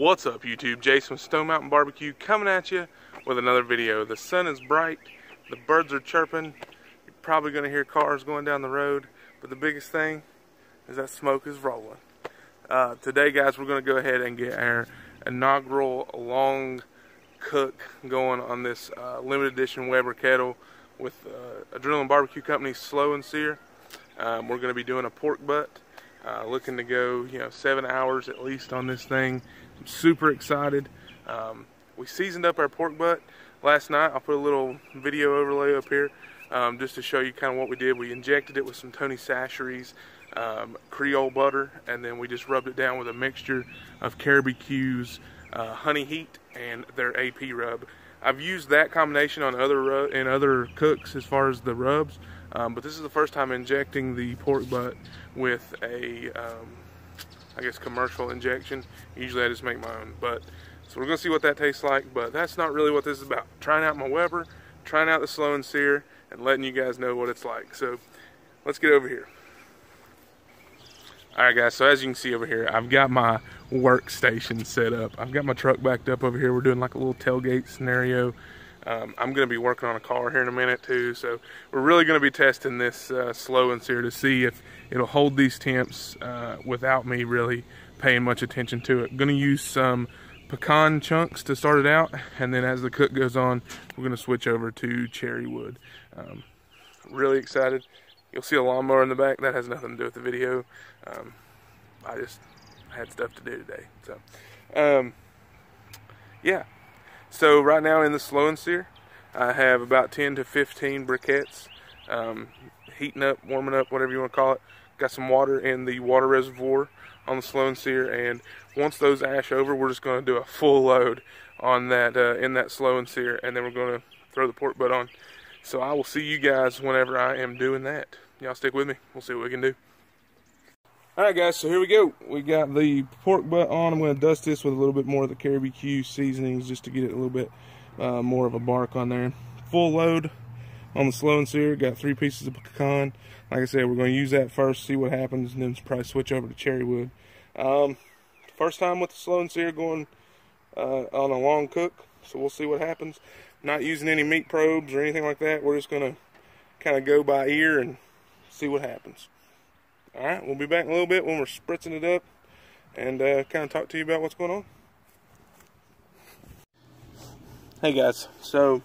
What's up, YouTube? Jason with Stone Mountain Barbecue coming at you with another video. The sun is bright, the birds are chirping, you're probably going to hear cars going down the road, but the biggest thing is that smoke is rolling. Today, guys, we're going to go ahead and get our inaugural long cook going on this limited edition Weber Kettle with Adrenaline Barbecue Company's Slow N Sear. We're going to be doing a pork butt. Looking to go, 7 hours at least on this thing. I'm super excited. We seasoned up our pork butt last night. I'll put a little video overlay up here just to show you kind of what we did. We injected it with some Tony Chachere's Creole butter, and then we just rubbed it down with a mixture of Caribou Q's honey heat and their AP rub. I've used that combination on other cooks as far as the rubs, but this is the first time injecting the pork butt with a, I guess, commercial injection. Usually I just make my own, so we're gonna see what that tastes like. But that's not really what this is about. Trying out my Weber, trying out the Slow N Sear, and letting you guys know what it's like. So let's get over here. Alright guys, so as you can see over here, I've got my workstation set up. I've got my truck backed up over here. We're doing like a little tailgate scenario. I'm going to be working on a car here in a minute too, so we're really going to be testing this Slow N Sear to see if it'll hold these temps without me really paying much attention to it. I'm going to use some pecan chunks to start it out, and then as the cook goes on, we're going to switch over to cherry wood. Really excited. You'll see a lawnmower in the back. That has nothing to do with the video. I just had stuff to do today. So, yeah. So right now in the Slow N Sear, I have about 10 to 15 briquettes, heating up, warming up, whatever you want to call it. Got some water in the water reservoir on the Slow N Sear, and once those ash over, we're just going to do a full load on that in that Slow N Sear, and then we're going to throw the pork butt on. So I will see you guys whenever I am doing that. Y'all stick with me. We'll see what we can do. Alright guys, so here we go. We got the pork butt on. I'm going to dust this with a little bit more of the Caribou Q seasonings just to get it a little bit more of a bark on there. Full load on the Slow N Sear. Got 3 pieces of pecan. Like I said, we're going to use that first, see what happens, and then probably switch over to cherry wood. First time with the Slow N Sear going on a long cook, so we'll see what happens. Not using any meat probes or anything like that. We're just going to kind of go by ear and see what happens. Alright, we'll be back in a little bit when we're spritzing it up and kind of talk to you about what's going on. Hey guys, so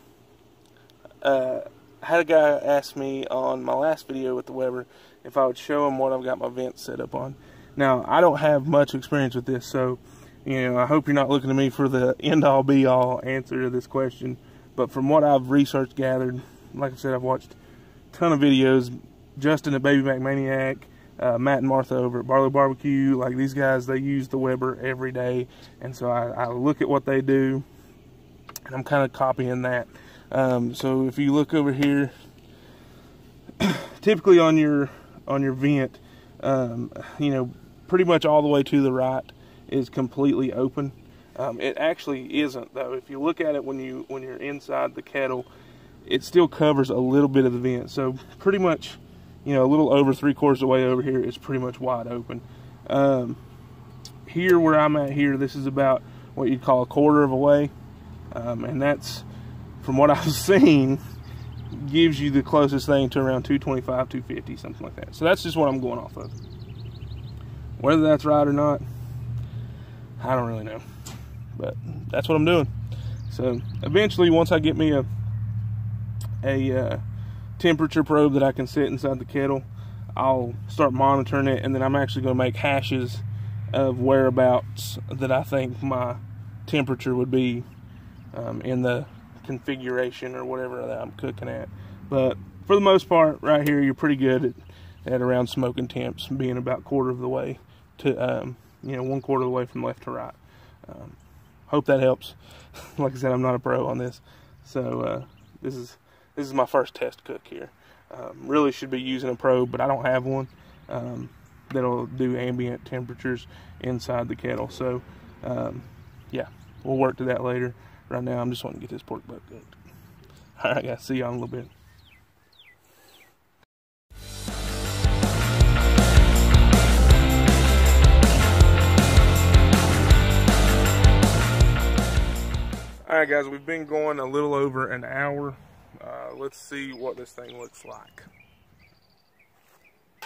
I had a guy ask me on my last video with the Weber if I would show him what I've got my vents set up on. Now, I don't have much experience with this, so I hope you're not looking to me for the end-all be-all answer to this question. But from what I've researched, gathered, like I said, I've watched a ton of videos. Justin at Baby Mac Maniac, Matt and Martha over at Barlow Barbecue, like these guys, they use the Weber every day, and so I look at what they do, and I'm kind of copying that. So if you look over here, typically on your vent, pretty much all the way to the right is completely open. It actually isn't though. If you look at it when you're inside the kettle, it still covers a little bit of the vent. So pretty much, a little over 3/4 of the way over here is pretty much wide open. Here where I'm at here, this is about what you'd call 1/4 of a way, and that's, from what I've seen, gives you the closest thing to around 225, 250, something like that. So that's just what I'm going off of. Whether that's right or not, I don't really know, but that's what I'm doing. So eventually, once I get me a temperature probe that I can sit inside the kettle, I'll start monitoring it, and then I'm actually going to make hashes of whereabouts that I think my temperature would be in the configuration or whatever that I'm cooking at. But for the most part, right here, you're pretty good at around smoking temps being about 1/4 of the way to 1/4 of the way from left to right. Hope that helps. Like I said, I'm not a pro on this, so this is my first test cook here. Really should be using a probe, but I don't have one that'll do ambient temperatures inside the kettle. So yeah, we'll work to that later. Right now, I'm just wanting to get this pork butt cooked. All right, guys, see y'all in a little bit. Alright guys, we've been going a little over an hour. Let's see what this thing looks like.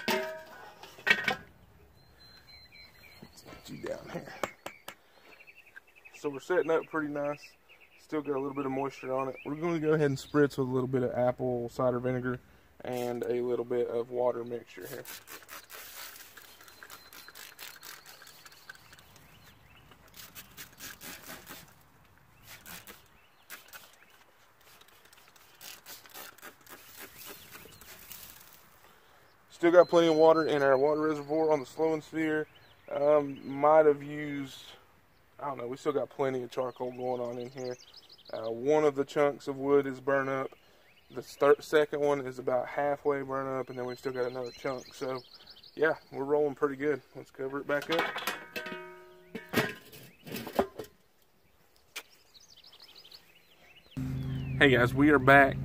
Let's get you down here. So we're setting up pretty nice. Still got a little bit of moisture on it. We're going to go ahead and spritz with a little bit of apple cider vinegar and a little bit of water mixture here. Still got plenty of water in our water reservoir on the Slow N Sear. Might have used, I don't know, we still got plenty of charcoal going on in here. One of the chunks of wood is burnt up. The second one is about halfway burnt up, and then we still got another chunk. So, yeah, we're rolling pretty good. Let's cover it back up. Hey guys, we are back.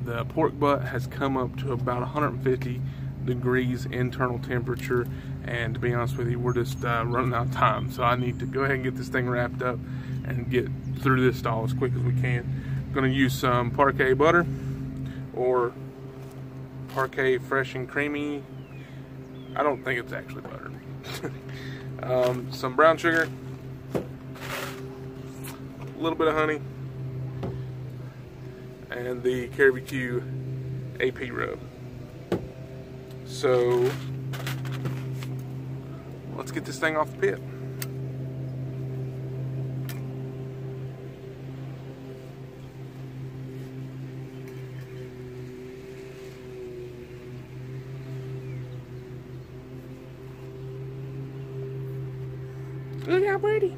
The pork butt has come up to about 150 degrees internal temperature, and to be honest with you, we're just running out of time. So I need to go ahead and get this thing wrapped up and get through this stall as quick as we can. I'm going to use some Parquet butter or Parquet fresh and creamy. I don't think it's actually butter. Some brown sugar, a little bit of honey, and the Caribbean AP rub. So let's get this thing off the pit. Look how pretty.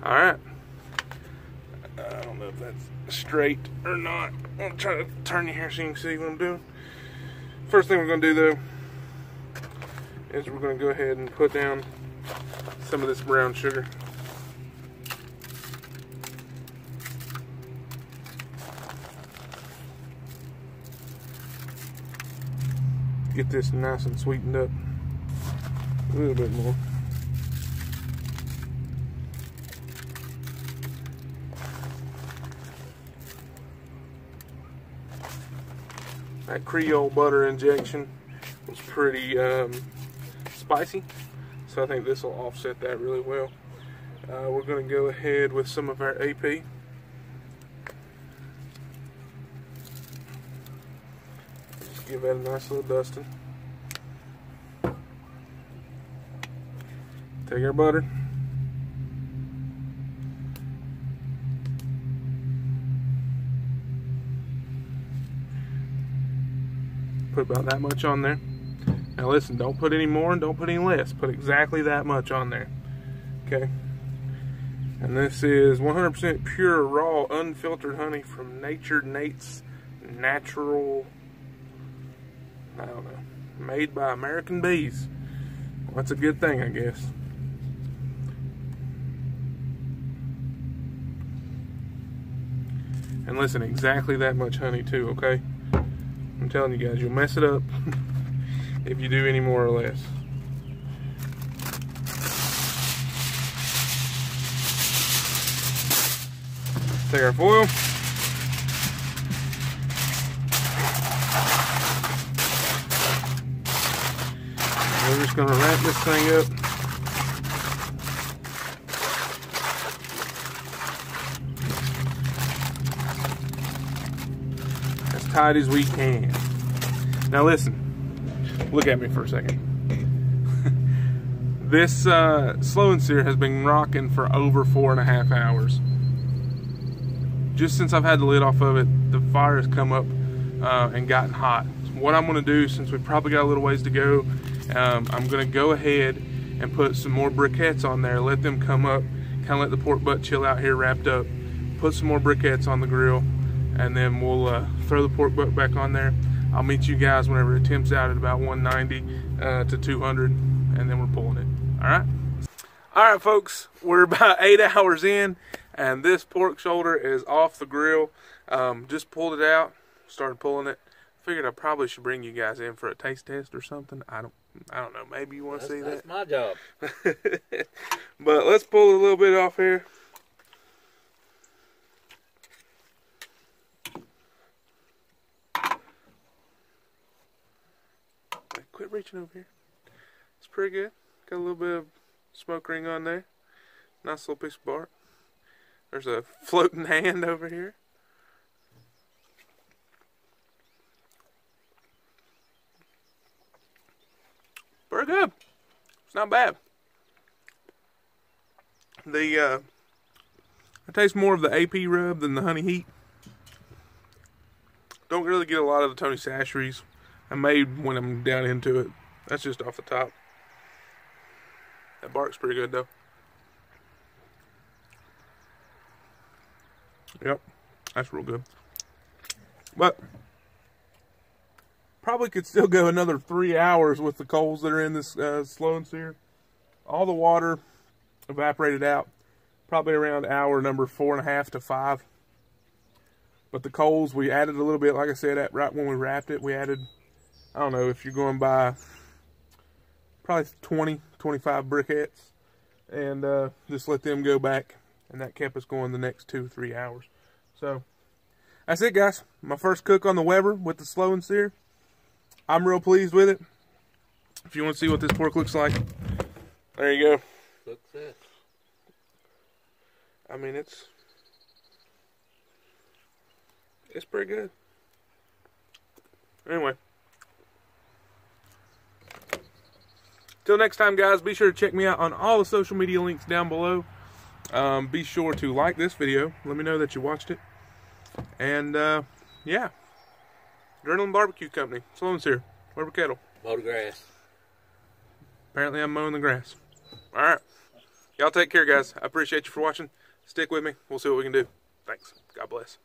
Alright, I don't know if that's straight or not. I'm trying to turn you here so you can see what I'm doing. First thing we're going to do though is we're going to go ahead and put down some of this brown sugar. Get this nice and sweetened up a little bit more. That Creole butter injection was pretty spicy, so I think this will offset that really well. We're going to go ahead with some of our AP. Just give that a nice little dusting. Take our butter. Put about that much on there. Now listen, don't put any more and don't put any less. Put exactly that much on there. Okay. And this is 100% pure, raw, unfiltered honey from Nature Nate's Natural, I don't know, made by American bees. Well, that's a good thing, I guess. And listen, exactly that much honey too, okay? I'm telling you guys, you'll mess it up if you do any more or less. Take our foil. We're just going to wrap this thing up. As tight as we can. Now listen, look at me for a second. This Slow N Sear has been rocking for over 4.5 hours. Just since I've had the lid off of it, the fire has come up and gotten hot. What I'm going to do, since we've probably got a little ways to go, I'm going to go ahead and put some more briquettes on there, let them come up, kind of let the pork butt chill out here wrapped up, put some more briquettes on the grill, and then we'll throw the pork butt back on there. I'll meet you guys whenever it temps out at about 190 to 200, and then we're pulling it. All right, folks, we're about 8 hours in, and this pork shoulder is off the grill. Just pulled it out, started pulling it. Figured I probably should bring you guys in for a taste test or something. I don't know. Maybe you want to see that. That's my job. But let's pull a little bit off here. Quit reaching over here. It's pretty good. Got a little bit of smoke ring on there. Nice little piece of bark. There's a floating hand over here. Pretty good. It's not bad. I taste more of the AP rub than the honey heat. Don't really get a lot of the Tony Chachere's I made when I'm down into it. That's just off the top. That bark's pretty good though. Yep, that's real good. But probably could still go another 3 hours with the coals that are in this Slow N Sear. All the water evaporated out. Probably around hour number 4.5 to 5. But the coals, we added a little bit, like I said, right when we wrapped it, we added, I don't know, if you're going by probably 20, 25 briquettes. And just let them go back. And that kept us going the next 2 or 3 hours. So, that's it, guys. My first cook on the Weber with the Slow N Sear. I'm real pleased with it. If you want to see what this pork looks like, there you go. Looks it. I mean, it's pretty good. Anyway. Till next time, guys, be sure to check me out on all the social media links down below. Be sure to like this video. Let me know that you watched it. And, yeah. Adrenaline Barbecue Company. Slow N Sear. Weber Kettle. Mow the grass. Apparently I'm mowing the grass. Alright. Y'all take care, guys. I appreciate you for watching. Stick with me. We'll see what we can do. Thanks. God bless.